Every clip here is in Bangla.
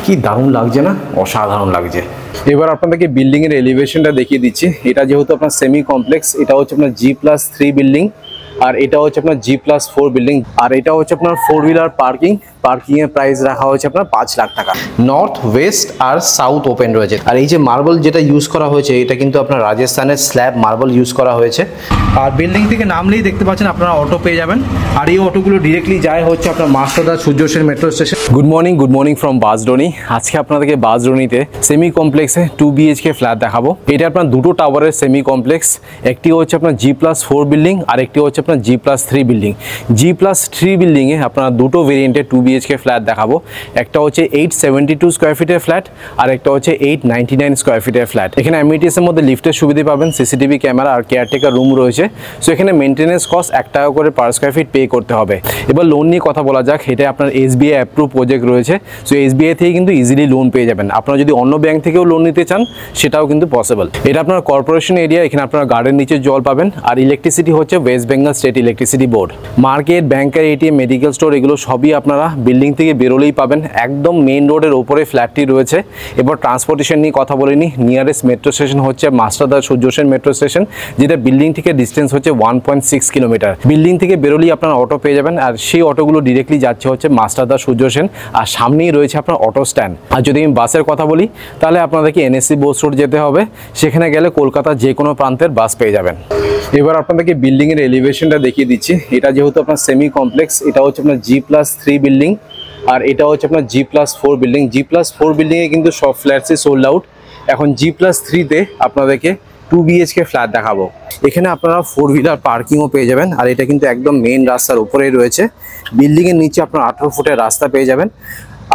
কি দারুণ লাগছে না, অসাধারণ লাগছে। এবার আপনাদেরকে বিল্ডিং এর এলিভেশনটা দেখিয়ে দিচ্ছি। এটা যেহেতু আপনার সেমি কমপ্লেক্স, এটা হচ্ছে আপনার G+3 বিল্ডিং, আর এটা হচ্ছে আপনার G+4 বিল্ডিং, আর এটা হচ্ছে আপনার 4 হুইলার পার্কিং এর প্রাইস রাখা হয়েছে আপনার 5 লাখ টাকা। নর্থ, ওয়েস্ট আর সাউথ ওপেন রয়েছে। আর এই যে মার্বেল যেটা ইউজ করা হয়েছে, এটা কিন্তু আপনার রাজস্থানের স্ল্যাব মার্বেল ইউজ করা হয়েছে। আর বিল্ডিং থেকে নামলেই দেখতে পাচ্ছেন আপনারা অটো পেয়ে যাবেন, আর এই অটোগুলো ডিরেক্টলি যায় হচ্ছে আপনার Masterda Surya Sen metro station. Good morning from Basdoni. আজকে আপনাদেরকে বাসডনিতে সেমি কমপ্লেক্সে 2 BHK ফ্ল্যাট দেখাবো। এটা আপনার দুটো টাওয়ারের সেমি কমপ্লেক্স, একটি হচ্ছে আপনার G+4 বিল্ডিং আর একটি হচ্ছে আপনার G+3 বিল্ডিং। G+3 বিল্ডিংয়ে আপনার দুটো ভেরিয়েন্টের 2 BHK ফ্ল্যাট দেখাবো। একটা হচ্ছে 872 স্কোয়ার ফিটের ফ্ল্যাট, আর একটা হচ্ছে 899 স্কোয়ার ফিটের ফ্ল্যাট। এখানে অ্যামিনিটিসের মধ্যে লিফটের সুবিধা পাবেন, সিসিটিভি ক্যামেরা আর কেয়ারটেকার রুম রয়েছে। সো এখানে মেনটেন্যান্স কস্ট 1 টাকা করে পার স্কোয়ার ফিট পে করতে হবে। এবার লোন নিয়ে কথা বলা যাক। এটা আপনার SBI অ্যাপ্রুভ প্রজেক্ট রয়েছে। সো SBI থেকে কিন্তু ইজিলি লোন পেয়ে যাবেন। আপনারা যদি অন্য ব্যাংক থেকেও লোন নিতে চান সেটাও কিন্তু পসিবল। এটা আপনার কর্পোরেশন এরিয়া, এখানে আপনারা গার্ডেন নিচে জল পাবেন। আর ইলেকট্রিসিটি হচ্ছে West Bengal state electricity board. Market, ব্যাংকের ATM, মেডিকেল স্টোর এগুলো সবই আপনারা বিল্ডিং থেকে বেরোলেই পাবেন। একদম মেইন রোডের ওপরে ফ্ল্যাটটি রয়েছে। এবার ট্রান্সপোর্টেশন নিয়ে কথা বলিনি। নিয়ারেস্ট মেট্রো স্টেশন হচ্ছে মাস্টারদা সূর্য সেন মেট্রো স্টেশন, যেটা বিল্ডিং থেকে ডিস্টেন্স হচ্ছে 1.6 কিলোমিটার। বিল্ডিং থেকে বেরোলেই আপনারা অটো পেয়ে যাবেন, আর সেই অটোগুলো ডিরেক্টলি যাচ্ছে হচ্ছে মাস্টারদা সূর্য সেন, আর সামনেই রয়েছে আপনার অটো স্ট্যান্ড। আর যদি আমি বাসের কথা বলি তাহলে আপনাদেরকে NSC বোস রোড যেতে হবে, সেখানে গেলে কলকাতার যে কোনো প্রান্তের বাস পেয়ে যাবেন। এবার আপনাদেরকে বিল্ডিং এর এলিভেশনটা দেখিয়ে দিচ্ছি। এটা যেহেতু আপনার সেমি কমপ্লেক্স, এটা হচ্ছে আপনার G+3 বিল্ডিং, আর এটা হচ্ছে আপনার G+4 বিল্ডিং। G+4 বিল্ডিংয়ে কিন্তু সব ফ্ল্যাটসই সোল্ড আউট। এখন G+3-তে আপনাদেরকে 2 BHK ফ্ল্যাট দেখাবো। এখানে আপনারা 4 হুইলার পার্কিংও পেয়ে যাবেন, আর এটা কিন্তু একদম মেইন রাস্তার উপরেই রয়েছে। বিল্ডিংয়ের নিচে আপনার 18 ফুটের রাস্তা পেয়ে যাবেন।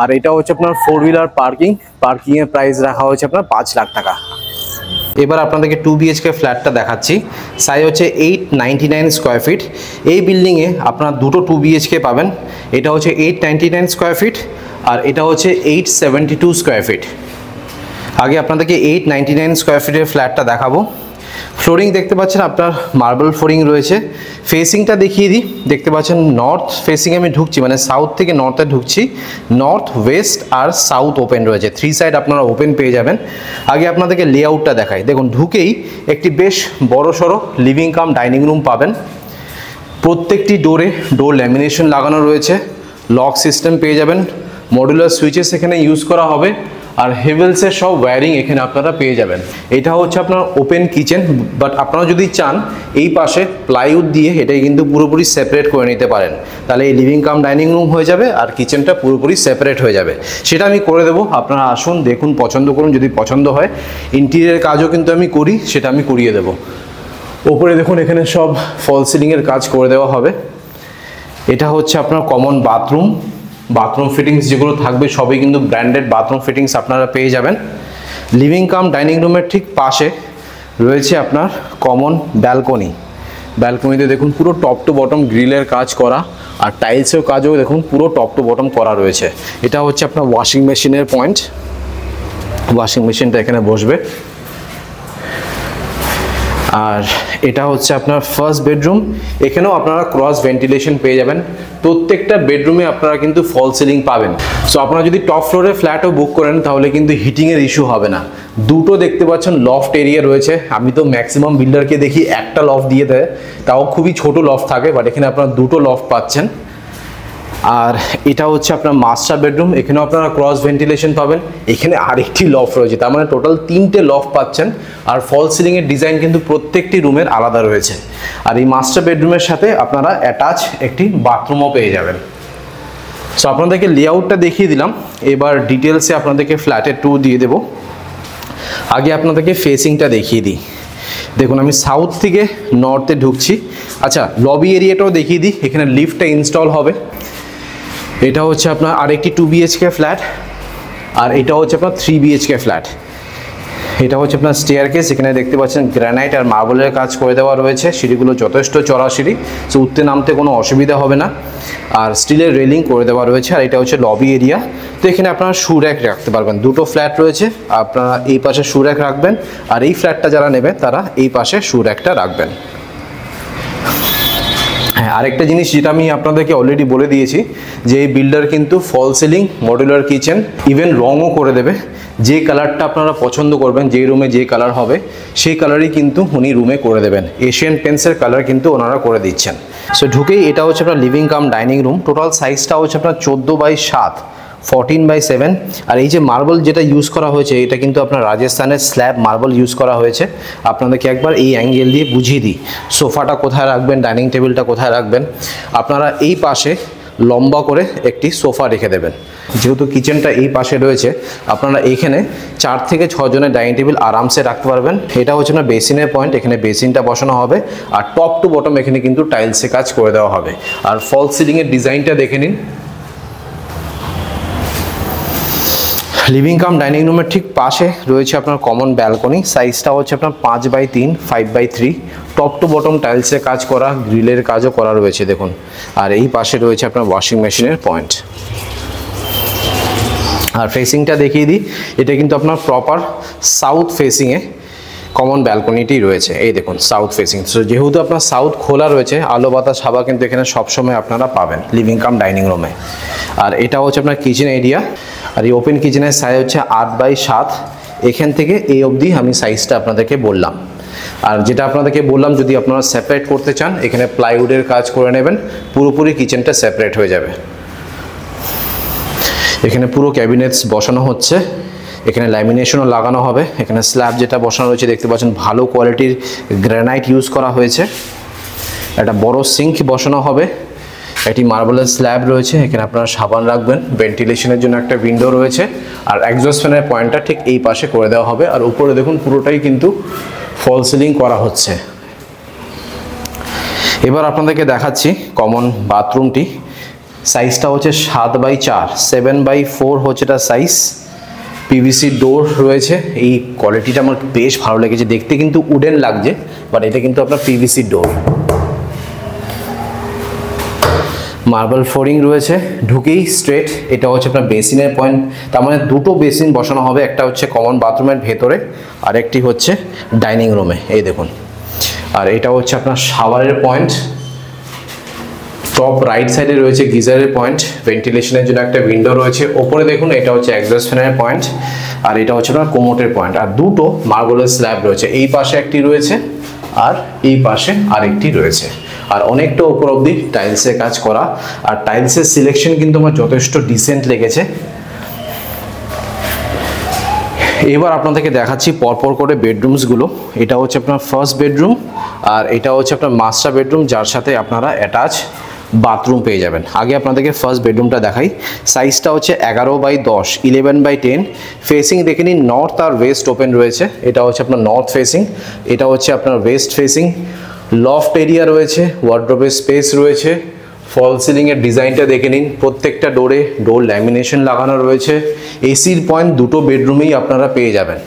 আর এটা হচ্ছে আপনার 4 হুইলার পার্কিংয়ের প্রাইস রাখা হয়েছে আপনার 5 লাখ টাকা। এবার আপনাদেরকে 2 BHK ফ্ল্যাটটা দেখাচ্ছি। সাইজ হচ্ছে 899 স্কোয়ার ফিট। এই বিল্ডিংয়ে আপনারা দুটো 2 BHK পাবেন। এটা হচ্ছে 899 স্কোয়ার ফিট, আর এটা হচ্ছে 872 স্কোয়ার ফিট। আগে আপনাদেরকে 899 স্কোয়ার ফিটের ফ্ল্যাটটা দেখাবো। ফ্লোরিং দেখতে পাচ্ছেন আপনার মার্বেল ফ্লোরিং রয়েছে। ফেসিংটা দেখিয়ে দিই। দেখতে পাচ্ছেন নর্থ ফেসিং আমি ঢুকছি, মানে সাউথ থেকে নর্থে ঢুকছি। নর্থ, ওয়েস্ট আর সাউথ ওপেন রয়েছে। 3 সাইড আপনারা ওপেন পেয়ে যাবেন। আগে আপনাদেরকে লেআউটটা দেখাই। দেখুন, ঢুকেই একটি বেশ বড় সড়ো লিভিং কাম ডাইনিং রুম পাবেন। প্রত্যেকটি ডোর ল্যামিনেশন লাগানো রয়েছে। লক সিস্টেম পেয়ে যাবেন। মডুলার সুইচেস এখানে ইউজ করা হবে, আর হেভেলসের সব ওয়্যারিং এখানে আপনারা পেয়ে যাবেন। এটা হচ্ছে আপনার ওপেন কিচেন, বাট আপনারা যদি চান এই পাশে প্লাইউড দিয়ে এটাই কিন্তু পুরোপুরি সেপারেট করে নিতে পারেন। তাহলে এই লিভিং কাম ডাইনিং রুম হয়ে যাবে, আর কিচেনটা পুরোপুরি সেপারেট হয়ে যাবে। সেটা আমি করে দেবো। আপনারা আসুন, দেখুন, পছন্দ করুন। যদি পছন্দ হয় ইন্টেরিয়র কাজও কিন্তু আমি করি, সেটা আমি করিয়ে দেবো। ওপরে দেখুন, এখানে সব ফল সিলিংয়ের কাজ করে দেওয়া হবে। এটা হচ্ছে আপনার কমন বাথরুম ফিটিংস যেগুলো থাকবে সবই কিন্তু ব্র্যান্ডেড বাথরুম ফিটিংস আপনারা পেয়ে যাবেন। লিভিং কাম ডাইনিং রুমের ঠিক পাশে রয়েছে আপনার কমন ব্যালকনিতে দেখুন পুরো টপ টু বটম গ্রিলের কাজ করা, আর টাইলসের কাজও দেখুন পুরো টপ টু বটম করা রয়েছে। এটা হচ্ছে আপনার ওয়াশিং মেশিনের পয়েন্ট। ওয়াশিং মেশিনটা এখানে বসবে। আর এটা হচ্ছে আপনার ফার্স্ট বেডরুম। এখানেও আপনারা ক্রস ভেন্টিলেশন পেয়ে যাবেন। প্রত্যেকটা বেডরুমে আপনারা কিন্তু ফল সিলিং পাবেন। সো আপনারা যদি টপ ফ্লোরে ফ্ল্যাটও বুক করেন তাহলে কিন্তু হিটিংয়ের ইস্যু হবে না। দুটো দেখতে পাচ্ছেন লফট এরিয়া রয়েছে। আমি তো ম্যাক্সিমাম বিল্ডারকে দেখি একটা লফট দিয়ে দেয়, তাও খুবই ছোট লফট থাকে, বাট এখানে আপনারা দুটো লফট পাচ্ছেন। আর এটা হচ্ছে আপনার মাস্টার বেডরুম। এখানেও আপনারা ক্রস ভেন্টিলেশন পাবেন। এখানে আরেকটি লফট রয়েছে, তার মানে টোটাল 3টে লফট পাচ্ছেন। আর ফল সিলিংয়ের ডিজাইন কিন্তু প্রত্যেকটি রুমের আলাদা রয়েছে। আর এই মাস্টার বেডরুমের সাথে আপনারা অ্যাটাচ একটি বাথরুমও পেয়ে যাবেন। সো আপনাদেরকে লেআউটটা দেখিয়ে দিলাম। এবার ডিটেলসে আপনাদেরকে ফ্ল্যাটের ট্যুর দিয়ে দেবো। আগে আপনাদেরকে ফেসিংটা দেখিয়ে দিই। দেখুন, আমি সাউথ থেকে নর্থে ঢুকছি। আচ্ছা, লবি এরিয়াটাও দেখিয়ে দিই। এখানে লিফটটা ইনস্টল হবে। এটা হচ্ছে আপনার আরেকটি 2 BHK ফ্ল্যাট, আর এটা হচ্ছে আপনার 3 BHK ফ্ল্যাট। এটা হচ্ছে আপনার স্টেয়ারকেস। এখানে দেখতে পাচ্ছেন গ্রানাইট আর মার্বেলের কাজ করে দেওয়া রয়েছে। সিঁড়িগুলো যথেষ্ট চড়া সিঁড়ি, সো উঠতে নামতে কোনো অসুবিধা হবে না। আর স্টিলের রেলিং করে দেওয়া রয়েছে। আর এটা হচ্ছে লবি এরিয়া। তো এখানে আপনারা শু র্যাক রাখতে পারবেন। দুটো ফ্ল্যাট রয়েছে, আপনারা এই পাশে শু র্যাক রাখবেন, আর এই ফ্ল্যাটটা যারা নেবে তারা এই পাশে শু র্যাকটা রাখবেন। হ্যাঁ, আরেকটা জিনিস যেটা আমি আপনাদেরকে অলরেডি বলে দিয়েছি যে এই বিল্ডার কিন্তু ফল সিলিং, মডুলার কিচেন, ইভেন রঙও করে দেবে। যে কালারটা আপনারা পছন্দ করবেন, যে রুমে যে কালার হবে সেই কালারই কিন্তু উনি রুমে করে দেবেন। এশিয়ান পেন্টসের কালার কিন্তু ওনারা করে দিচ্ছেন। সো ঢুকেই এটা হচ্ছে আপনার living cum dining room. Total সাইজটা হচ্ছে আপনার 14/7, 14/7। আর এই যে মার্বেল যেটা ইউজ করা হয়েছে এটা কিন্তু আপনার রাজস্থানের স্ল্যাব মার্বেল ইউজ করা হয়েছে। আপনাদেরকে একবার এই অ্যাঙ্গেল দিয়ে বুঝিয়ে দিই সোফাটা কোথায় রাখবেন, ডাইনিং টেবিলটা কোথায় রাখবেন। আপনারা এই পাশে লম্বা করে একটি সোফা রেখে দেবেন। যেহেতু কিচেনটা এই পাশে রয়েছে, আপনারা এইখানে 4 থেকে 6 জনের ডাইনিং টেবিল আরামসে রাখতে পারবেন। এটা হচ্ছে না বেসিনের পয়েন্ট, এখানে বেসিনটা বসানো হবে আর টপ টু বটম এখানে কিন্তু টাইলসে কাজ করে দেওয়া হবে। আর ফল সিলিংয়ের ডিজাইনটা দেখে নিন। লিভিং কাম ডাইনিং রুমের ঠিক পাশে রয়েছে আপনার কমন ব্যালকনি। সাইজটা হচ্ছে আপনার 5/3, 5/3। টপ টু বটম টাইলসের কাজ করা, গ্রিলের কাজও করা রয়েছে দেখুন। আর এই পাশে রয়েছে আপনার ওয়াশিং মেশিনের পয়েন্ট। আর ফেসিংটা দেখিয়ে দিই, এটা কিন্তু আপনার প্রপার সাউথ ফেসিংয়ে কমন ব্যালকনিটি রয়েছে। এই দেখুন সাউথ ফেসিং। সো যেহেতু আপনার সাউথ খোলা রয়েছে, আলো বাতাস হাওয়া কিন্তু এখানে সবসময় আপনারা পাবেন লিভিং কাম ডাইনিং রুমে। আর এটা হচ্ছে আপনার কিচেন এরিয়া। আর এই ওপেন কিচেনের সাইজ হচ্ছে 8/7। এখান থেকে এই অবধি আমি সাইজটা আপনাদেরকে বললাম। আর যেটা আপনাদেরকে বললাম, যদি আপনারা সেপারেট করতে চান এখানে প্লাইউডের কাজ করে নেবেন, পুরোপুরি কিচেনটা সেপারেট হয়ে যাবে। এখানে পুরো ক্যাবিনেটস বসানো হচ্ছে, এখানে ল্যামিনেশনও লাগানো হবে। এখানে স্ল্যাব যেটা বসানো রয়েছে দেখতে পাচ্ছেন ভালো কোয়ালিটির গ্রানাইট ইউজ করা হয়েছে। একটা বড় সিঙ্ক বসানো হবে, একটি মার্বেলের স্ল্যাব রয়েছে, এখানে আপনারা সাবান রাখবেন। ভেন্টিলেশনের জন্য একটা উইন্ডো রয়েছে। আর এক্সস্ট ফ্যানের পয়েন্টটা ঠিক এই পাশে করে দেওয়া হবে। আর উপরে দেখুন পুরোটাই কিন্তু ফল সিলিং করা হচ্ছে। এবার আপনাদেরকে দেখাচ্ছি কমন বাথরুমটি। সাইজটা হচ্ছে 7/4, 7/4 হচ্ছে এটা সাইজ। পিভিসি ডোর রয়েছে। এই কোয়ালিটিটা আমার বেশ ভালো লেগেছে, দেখতে কিন্তু উডেন লাগছে, বাট এটা কিন্তু আপনার পিভিসি ডোর। মার্বেল ফ্লোরিং রয়েছে। ঢুকেই স্ট্রেট এটা হচ্ছে আপনার বেসিনের পয়েন্ট। তার মানে দুটো বেসিন বসানো হবে, একটা হচ্ছে কমন বাথরুমের ভেতরে আর একটি হচ্ছে ডাইনিং রুমে। এই দেখুন। আর এটা হচ্ছে আপনার শাওয়ারের পয়েন্ট। টপ রাইট সাইডে রয়েছে গিজারের পয়েন্ট, ভেন্টিলেশনের জন্য একটা উইন্ডো রয়েছে। ওপরে দেখুন এটা হচ্ছে এক্সস্ট ফ্যানের পয়েন্ট আর এটা হচ্ছে আপনার কোমোটের পয়েন্ট। আর দুটো মার্বেলের স্ল্যাব রয়েছে, এই পাশে একটি রয়েছে আর এই পাশে আরেকটি রয়েছে। আর অনেকটা উপর অবধি টাইলসের কাজ করা। আর টাইলসের সিলেকশন কিন্তু আমার যথেষ্ট ডিসেন্ট লেগেছে। এবার আপনাদেরকে দেখাচ্ছি পরপর করে বেডরুমসগুলো। এটা হচ্ছে আপনার ফার্স্ট বেডরুম আর এটা হচ্ছে আপনার মাস্টার বেডরুম, যার সাথে আপনারা অ্যাটাচ বাথরুম পেয়ে যাবেন। আগে আপনাদেরকে ফার্স্ট বেডরুমটা দেখাই। সাইজটা হচ্ছে 11/10, 11/10। ফেসিং দেখে নিন, নর্থ আর ওয়েস্ট ওপেন রয়েছে। এটা হচ্ছে আপনার নর্থ ফেসিং, এটা হচ্ছে আপনার ওয়েস্ট ফেসিং। লফট এরিয়া রয়েছে, ওয়ার্ড্রোবের স্পেস রয়েছে। ফল সিলিংয়ের ডিজাইনটা দেখে নিন, প্রত্যেকটা ডোরে ডোর ল্যামিনেশন লাগানো রয়েছে। এসির পয়েন্ট দুটো বেডরুমেই আপনারা পেয়ে যাবেন।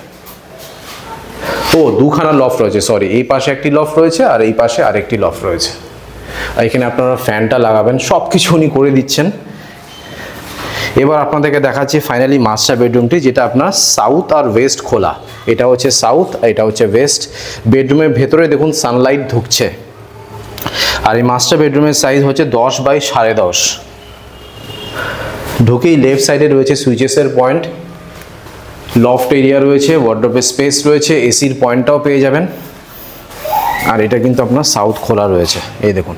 ও দুখানা লফট রয়েছে, সরি, এই পাশে একটি লফট রয়েছে আর এই পাশে আরেকটি লফট রয়েছে। এখানে আপনারা ফ্যানটা লাগাবেন, সব কিছু উনি করে দিচ্ছেন। এবার আপনাদেরকে দেখাচ্ছি ফাইনালি মাস্টার বেডরুমটি, যেটা আপনার সাউথ আর ওয়েস্ট খোলা। এটা হচ্ছে সাউথ, এটা হচ্ছে ওয়েস্ট। বেডরুমের ভেতরে দেখুন সানলাইট ঢুকছে। আর এই মাস্টার বেডরুমের সাইজ হচ্ছে 10/10.5। ঢুকেই লেফট সাইডে রয়েছে সুইচেসের পয়েন্ট, লফট এরিয়া রয়েছে, ওয়ার্ড্রোবের স্পেস রয়েছে, এসির পয়েন্টটাও পেয়ে যাবেন। আর এটা কিন্তু আপনার সাউথ খোলা রয়েছে। এই দেখুন,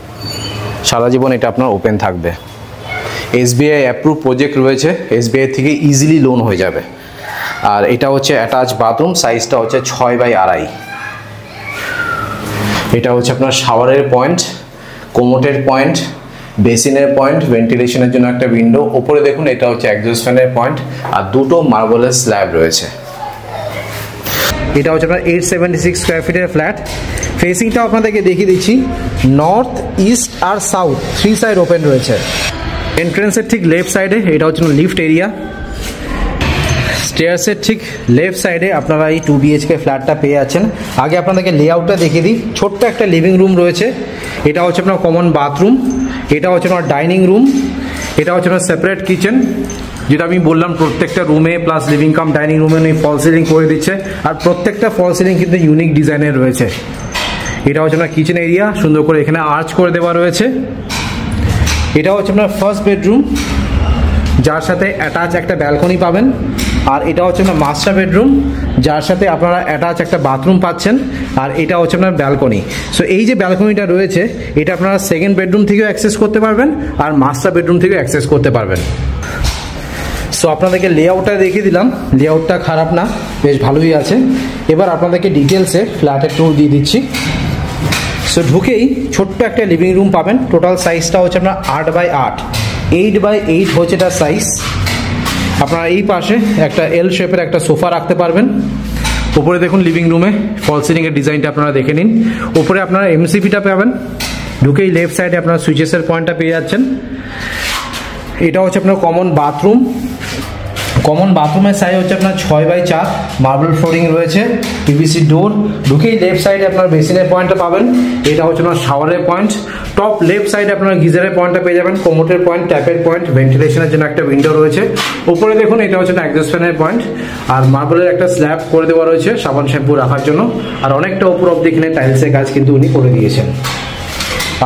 সারা জীবন এটা আপনার ওপেন থাকবে। এসবিআই অ্যাপ্রুভ প্রজেক্ট রয়েছে, এসবিআই থেকে ইজিলি লোন হয়ে যাবে। আর এটা হচ্ছে অ্যাটাচ বাথরুম, সাইজটা হচ্ছে 6/2.5। এটা হচ্ছে আপনার শাওয়ারের পয়েন্ট, কোমোটের পয়েন্ট, বেসিনের পয়েন্ট, ভেন্টিলেশনের জন্য একটা উইন্ডো। ওপরে দেখুন এটা হচ্ছে এক্সস্ট ফ্যানের পয়েন্ট আর দুটো মার্বেলের স্ল্যাব রয়েছে। এটা হচ্ছে আপনার 876 স্কোয়ার ফিটের ফ্ল্যাট। ফেসিংটাও আপনাদেরকে দেখিয়ে দিচ্ছি, নর্থ, ইস্ট আর সাউথ 3 সাইড ওপেন রয়েছে। এন্ট্রেন্সের ঠিক লেফট সাইডে এটা হচ্ছে লিফট এরিয়া। স্টেয়ার্সের ঠিক লেফট সাইডে আপনারা এই 2 BHK ফ্ল্যাটটা পেয়ে যাচ্ছেন। আগে আপনাদেরকে লেআউটটা দেখিয়ে দিই। ছোট্ট একটা লিভিং রুম রয়েছে, এটা হচ্ছে আপনার কমন বাথরুম, এটা হচ্ছে আপনার ডাইনিং রুম, এটা হচ্ছে আপনার সেপারেট কিচেন, যেটা আমি বললাম প্রত্যেকটা রুমে প্লাস লিভিং কাম ডাইনিং রুমে ফল সিলিং করে দিচ্ছে। আর প্রত্যেকটা ফল সিলিং কিন্তু ইউনিক ডিজাইনের রয়েছে। এটা হচ্ছে আপনার কিচেন এরিয়া, সুন্দর করে এখানে আর্চ করে দেওয়া রয়েছে। এটা হচ্ছে আপনার ফার্স্ট বেডরুম, যার সাথে অ্যাটাচ একটা ব্যালকনি পাবেন। আর এটা হচ্ছে আপনার মাস্টার বেডরুম, যার সাথে আপনারা অ্যাটাচ একটা বাথরুম পাচ্ছেন। আর এটা হচ্ছে আপনার ব্যালকনি। সো এই যে ব্যালকনিটা রয়েছে, এটা আপনারা সেকেন্ড বেডরুম থেকেও অ্যাক্সেস করতে পারবেন আর মাস্টার বেডরুম থেকেও অ্যাক্সেস করতে পারবেন। সো আপনাদেরকে লেআউটটা দেখিয়ে দিলাম, লেআউটটা খারাপ না, বেশ ভালোই আছে। এবার আপনাদেরকে ডিটেলসে ফ্ল্যাটের ট্যুর দিয়ে দিচ্ছি। সো ঢুকেই ছোট্ট একটা লিভিং রুম পাবেন। টোটাল সাইজটা হচ্ছে আপনার 8x8, 8x8 হচ্ছে এটার সাইজ। আপনারা এই পাশে একটা এল শেপের একটা সোফা রাখতে পারবেন। উপরে দেখুন লিভিং রুমে ফল সিলিংয়ের ডিজাইনটা আপনারা দেখে নিন। উপরে আপনারা এমসিপিটা পাবেন। ঢুকেই লেফট সাইডে আপনারা সুইচেসের পয়েন্টটা পেয়ে যাচ্ছেন। এটা হচ্ছে আপনার কমন বাথরুম। কমন বাথরুমের সাইজ হচ্ছে আপনার 6x4, মার্বেল ফ্লোরিং রয়েছে, পিভিসি ডোর। ঢুকেই লেফট সাইডে আপনার বেসিনের পয়েন্টটা পাবেন। এটা হচ্ছে আপনার শাওয়ারের পয়েন্ট। টপ লেফট সাইডে আপনার গিজারের পয়েন্টটা পেয়ে যাবেন, কোমোটের পয়েন্ট, ট্যাপের পয়েন্ট, ভেন্টিলেশনের জন্য একটা উইন্ডো রয়েছে। উপরে দেখুন এটা হচ্ছে এক্সস্ট ফ্যানের পয়েন্ট। আর মার্বেলের একটা স্ল্যাব করে দেওয়া রয়েছে সাবান শ্যাম্পু রাখার জন্য। আর অনেকটা উপর অব্দি এখানে টাইলসের কাজ কিন্তু উনি করে দিয়েছেন।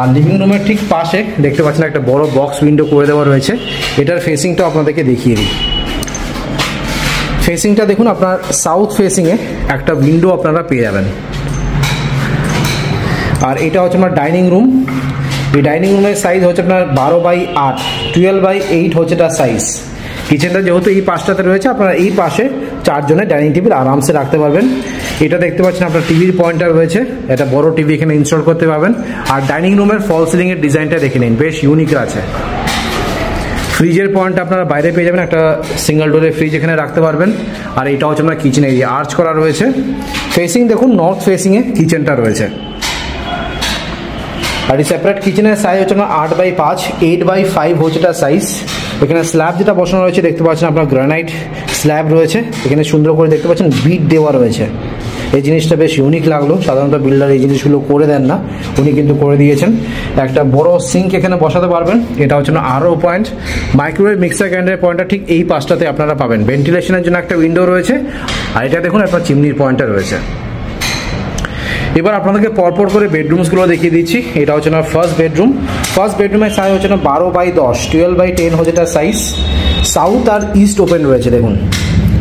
আর লিভিং রুমের ঠিক পাশে দেখতে পাচ্ছেন একটা বড় বক্স উইন্ডো করে দেওয়া রয়েছে। এটার ফেসিংটা আপনাদেরকে দেখিয়ে দিই। ফেসিংটা দেখুন, আপনার সাউথ ফেসিংয়ে একটা উইন্ডো আপনারা পেয়ে যাবেন। আর এটা হচ্ছে আপনার ডাইনিং রুম। এই ডাইনিং রুমের সাইজ হচ্ছে আপনার 12x8, 12x8 হচ্ছে তার সাইজ। কিচেনটা যেহেতু এই পাশটাতে রয়েছে, আপনারা এই পাশে 4 জনের ডাইনিং টেবিল আরামসে রাখতে পারবেন। এটা দেখতে পাচ্ছেন আপনার টিভির পয়েন্টটা রয়েছে, এটা বড় টিভি এখানে ইনস্টল করতে পারবেন। আর ডাইনিং রুমের ফল সিলিংয়ের ডিজাইনটা দেখে নিন, বেশ ইউনিক আছে। ফ্রিজের পয়েন্ট আপনারা বাইরে পেয়ে যাবেন, একটা সিঙ্গেল ডোরের ফ্রিজ এখানে রাখতে পারবেন। আর এটা হচ্ছে আপনার কিচেন এরিয়া, আর্চ করা রয়েছে। ফেসিং দেখুন নর্থ ফেসিংয়ে কিচেনটা রয়েছে। আর এই সেপারেট কিচেনের সাইজ হচ্ছে আপনার 8x5, 8x5 হচ্ছে তার সাইজ। এখানে স্ল্যাব যেটা বসানো রয়েছে দেখতে পাচ্ছেন আপনার গ্রানাইট স্ল্যাব রয়েছে। এখানে সুন্দর করে দেখতে পাচ্ছেন বিট দেওয়া রয়েছে। এই জিনিসটা বেশ ইউনিক লাগলো, সাধারণত বিল্ডার এই জিনিসগুলো করে দেন না, উনি কিন্তু করে দিয়েছেন। একটা বড় সিঙ্ক এখানে বসাতে পারবেন। এটা হচ্ছে না আরও পয়েন্ট। মাইক্রোওয়েভ মিক্সার গ্রাইন্ডারের পয়েন্টটা ঠিক এই পাশটাতে আপনারা পাবেন। ভেন্টিলেশনের জন্য একটা উইন্ডো রয়েছে। আর এটা দেখুন আপনার চিমনির পয়েন্টটা রয়েছে। এবার আপনাদেরকে পরপর করে বেডরুমসগুলো দেখিয়ে দিচ্ছি। এটা হচ্ছে না ফার্স্ট বেডরুম। ফার্স্ট বেডরুমের সাইজ হচ্ছে না 12x10, 12x10 হচ্ছে তার সাইজ। সাউথ আর ইস্ট ওপেন রয়েছে দেখুন।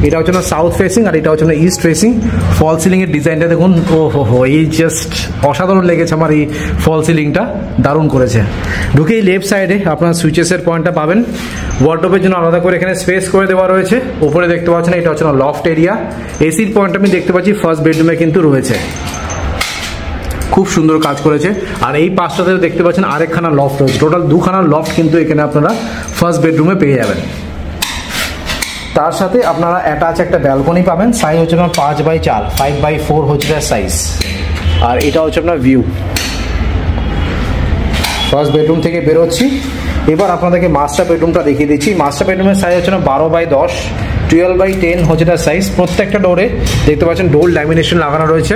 এটা হচ্ছে না সাউথ ফেসিং আর এটা হচ্ছে না ইস্ট ফেসিং। ফল সিলিংয়ের ডিজাইনটা দেখুন, ও হো, এই জাস্ট অসাধারণ লেগেছে আমার। এই ফল সিলিংটা দারুণ করেছে। ঢুকেই লেফট সাইডে আপনার সুইচেসের পয়েন্টটা পাবেন। ওয়ার্ডরোবের জন্য আলাদা করে এখানে স্পেস করে দেওয়া রয়েছে। উপরে দেখতে পাচ্ছেন এটা হচ্ছে না লফট এরিয়া। এসির পয়েন্ট আমি দেখতে পাচ্ছি ফার্স্ট বেডরুমে কিন্তু রয়েছে, খুব সুন্দর কাজ করেছে। আর এই পাশটাতে দেখতে পাচ্ছেন আরেকখানা লফট রয়েছে। টোটাল 2খানা লফট কিন্তু এখানে আপনারা ফার্স্ট বেডরুমে পেয়ে যাবেন। তার সাথে আপনারা অ্যাটাচ একটা ব্যালকনি পাবেন। সাইজ হচ্ছে আপনার 5x4, 5x4 হচ্ছে তার সাইজ। আর এটা হচ্ছে আপনার ভিউ। ফার্স্ট বেডরুম থেকে বেরোচ্ছি। এবার আপনাদেরকে মাস্টার বেডরুমটা দেখিয়ে দিচ্ছি। মাস্টার বেডরুমের সাইজ হচ্ছে না 12x10, 12x10 হচ্ছে তার সাইজ। প্রত্যেকটা ডোরে দেখতে পাচ্ছেন ডোর ল্যামিনেশন লাগানো রয়েছে।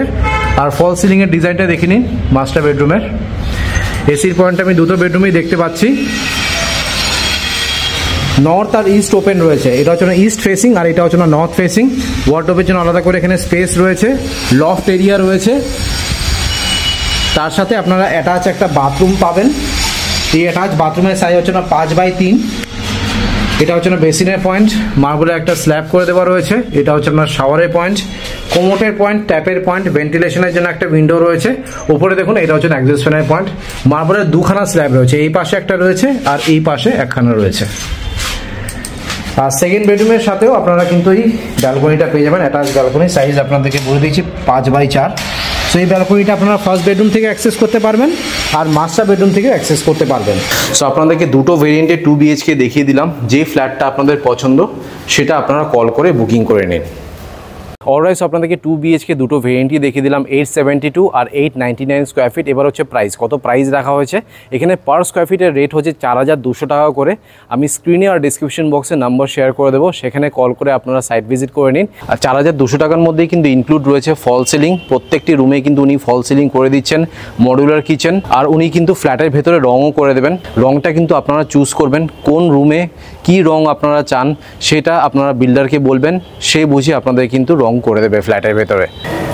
আর ফল সিলিংয়ের ডিজাইনটা দেখে নিন মাস্টার বেডরুমের। এসির পয়েন্ট আমি দুটো বেডরুমেই দেখতে পাচ্ছি। নর্থ আর ইস্ট ওপেন রয়েছে। এটা হচ্ছে না ইস্ট ফেসিং আর এটা হচ্ছে না নর্থ ফেসিং। ওয়ার্ডরোবের জন্য আলাদা করে এখানে স্পেস রয়েছে, লফট এরিয়া রয়েছে। তার সাথে আপনারা অ্যাটাচ একটা বাথরুম পাবেন। এই অ্যাটাচ বাথরুমের সাইজ হচ্ছে না 5x3। এটা হচ্ছে না বেসিনের পয়েন্ট, মার্বেলের একটা স্ল্যাব করে দেওয়া রয়েছে। এটা হচ্ছে আপনার শাওয়ারের পয়েন্ট, কোমোটের পয়েন্ট, ট্যাপের পয়েন্ট, ভেন্টিলেশনের জন্য একটা উইন্ডো রয়েছে। উপরে দেখুন এটা হচ্ছে এক্সস্ট ফ্যানের পয়েন্ট। মার্বেলের 2খানা স্ল্যাব রয়েছে, এই পাশে একটা রয়েছে আর এই পাশে একখানা রয়েছে। আর সেকেন্ড বেডরুমের সাথেও আপনারা কিন্তু এই ব্যালকনিটা পেয়ে যাবেন। অ্যাটাচ ব্যালকনি, সাইজ আপনাদেরকে বলে দিচ্ছি 5x4। সো এই ব্যালকনিটা আপনারা ফার্স্ট বেডরুম থেকে অ্যাক্সেস করতে পারবেন আর মাস্টার বেডরুম থেকে অ্যাক্সেস করতে পারবেন। সো আপনাদেরকে দুটো ভেরিয়েন্টে 2 BHK দেখিয়ে দিলাম। যে ফ্ল্যাটটা আপনাদের পছন্দ সেটা আপনারা কল করে বুকিং করে নিন। অলরাইট, আপনাদেরকে 2 BHK দুটো ভেরিয়েন্টই দেখিয়ে দিলাম, 872 আর 899 স্কোয়ার ফিট। এবার হচ্ছে প্রাইস, কত প্রাইস রাখা হয়েছে। এখানে পার স্কোয়ার ফিটের রেট হচ্ছে 4200 টাকা করে। আমি স্ক্রিনে আর ডিসক্রিপশন বক্সে নাম্বার শেয়ার করে দেবো, সেখানে কল করে আপনারা সাইট ভিজিট করে নিন। আর 4200 টাকার মধ্যেই কিন্তু ইনক্লুড রয়েছে ফল সিলিং। প্রত্যেকটি রুমে কিন্তু উনি ফল সিলিং করে দিচ্ছেন, মডুলার কিচেন। আর উনি কিন্তু ফ্ল্যাটের ভেতরে রঙও করে দেবেন। রঙটা কিন্তু আপনারা চুজ করবেন, কোন রুমে কী রঙ আপনারা চান সেটা আপনারা বিল্ডারকে বলবেন, সে বুঝে আপনাদের কিন্তু রঙ করে দেবে ফ্ল্যাটের ভেতরে।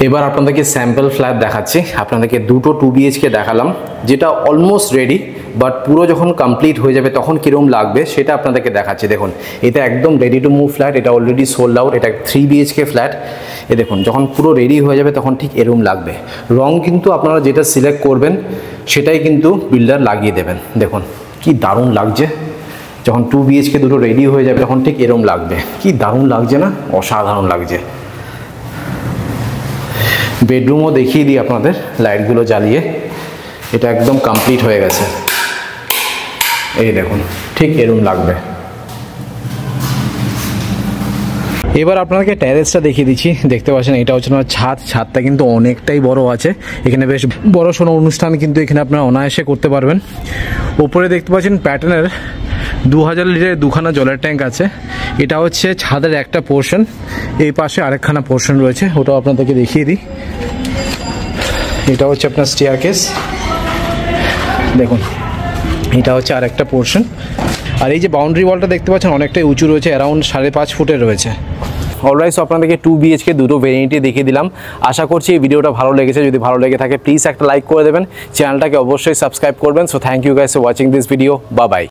এবার আপনাদেরকে স্যাম্পল ফ্ল্যাট দেখাচ্ছি। আপনাদেরকে দুটো 2 BHK দেখালাম, যেটা অলমোস্ট রেডি, বাট পুরো যখন কমপ্লিট হয়ে যাবে তখন কীরকম লাগবে সেটা আপনাদেরকে দেখাচ্ছি। দেখুন এটা একদম রেডি টু মুভ ফ্ল্যাট, এটা অলরেডি সোল্ড আউট, এটা 3 BHK ফ্ল্যাট। এ দেখুন যখন পুরো রেডি হয়ে যাবে তখন ঠিক এরকম লাগবে। রং কিন্তু আপনারা যেটা সিলেক্ট করবেন সেটাই কিন্তু বিল্ডার লাগিয়ে দেবেন। দেখুন কি দারুণ লাগছে, যখন 2 BHK দুটো রেডি হয়ে যাবে তখন ঠিক এরকম লাগবে। কি দারুণ লাগছে না, অসাধারণ লাগছে। বেডরুমও দেখিয়ে দিই আপনাদের লাইটগুলো জ্বালিয়ে, এটা একদম কমপ্লিট হয়ে গেছে। এই দেখুন ঠিক এরকম লাগবে। এবার আপনাকে ট্যারেসটা দেখিয়ে দিচ্ছি। দেখতে পাচ্ছেন এটা হচ্ছে আমার ছাদটা কিন্তু অনেকটাই বড় আছে। এখানে বেশ বড় সড়ো অনুষ্ঠান কিন্তু এখানে আপনারা অনায়াসে করতে পারবেন। ওপরে দেখতে পাচ্ছেন প্যাটার্নের 2000 লিটারের 2খানা জলের ট্যাঙ্ক আছে। এটা হচ্ছে ছাদের একটা পোর্শন, এই পাশে আরেকখানা পোর্শন রয়েছে, ওটাও আপনাদেরকে দেখিয়ে দিই। এটা হচ্ছে আপনার স্টেয়ারকেস, দেখুন এটা হচ্ছে আরেকটা পোর্শন। আর এই যে বাউন্ডারি ওয়ালটা দেখতে পাচ্ছেন অনেকটাই উঁচু রয়েছে, অ্যারাউন্ড 5.5 ফুটের রয়েছে। অলরাইট, আপনাদেরকে 2 BHK দুটো ভেরিয়েন্টই দেখিয়ে দিলাম। আশা করছি এই ভিডিওটা ভালো লেগেছে। যদি ভালো লেগে থাকে প্লিজ একটা লাইক করে দেবেন, চ্যানেলটাকে অবশ্যই সাবস্ক্রাইব করবেন। So thank you guys for watching this video. Bye by.